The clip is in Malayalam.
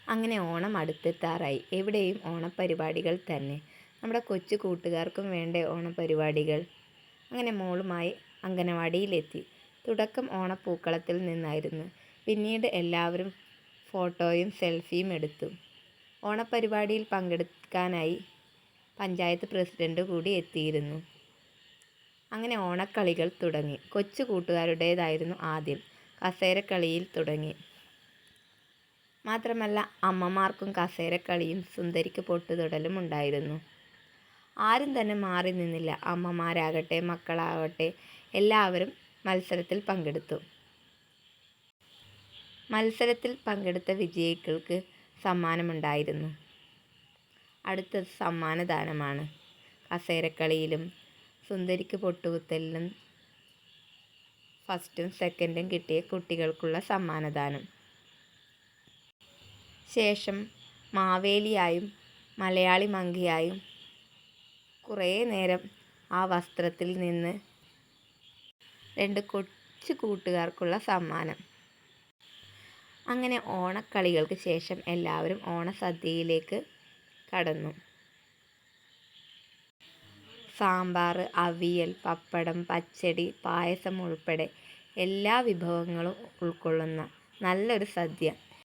അങ്ങനെ ഓണം അടുത്തെത്താറായി. എവിടെയും ഓണപ്പരിപാടികൾ തന്നെ. നമ്മുടെ കൊച്ചു കൂട്ടുകാർക്കും വേണ്ടേ ഓണപ്പരിപാടികൾ. അങ്ങനെ മോളുമായി അംഗനവാടിയിലെത്തി. തുടക്കം ഓണപ്പൂക്കളത്തിൽ നിന്നായിരുന്നു. പിന്നീട് എല്ലാവരും ഫോട്ടോയും സെൽഫിയും എടുത്തു. ഓണപ്പരിപാടിയിൽ പങ്കെടുക്കാനായി പഞ്ചായത്ത് പ്രസിഡന്റ് കൂടി എത്തിയിരുന്നു. അങ്ങനെ ഓണക്കളികൾ തുടങ്ങി. കൊച്ചു കൂട്ടുകാരുടേതായിരുന്നു ആദ്യം. കസേരക്കളിയിൽ തുടങ്ങി. മാത്രമല്ല അമ്മമാർക്കും കസേരക്കളിയും സുന്ദരിക്ക് പൊട്ടുതൊടലും ഉണ്ടായിരുന്നു. ആരും തന്നെ മാറി നിന്നില്ല. അമ്മമാരാകട്ടെ മക്കളാകട്ടെ എല്ലാവരും മത്സരത്തിൽ പങ്കെടുത്തു. മത്സരത്തിൽ പങ്കെടുത്ത വിജയികൾക്ക് സമ്മാനമുണ്ടായിരുന്നു. അടുത്തത് സമ്മാനദാനമാണ്. കസേരക്കളിയിലും സുന്ദരിക്ക് പൊട്ടുകുത്തലിലും ഫസ്റ്റും സെക്കൻഡും കിട്ടിയ കുട്ടികൾക്കുള്ള സമ്മാനദാനം. ശേഷം മാവേലിയായും മലയാളി മങ്കയായും കുറേ നേരം ആ വസ്ത്രത്തിൽ നിന്ന് 2 കൊച്ചു കൂട്ടുകാർക്കുള്ള സമ്മാനം. അങ്ങനെ ഓണക്കളികൾക്ക് ശേഷം എല്ലാവരും ഓണസദ്യയിലേക്ക് കടന്നു. സാമ്പാർ, അവിയൽ, പപ്പടം, പച്ചടി, പായസം ഉൾപ്പെടെ എല്ലാ വിഭവങ്ങളും ഉൾക്കൊള്ളുന്ന നല്ലൊരു സദ്യ.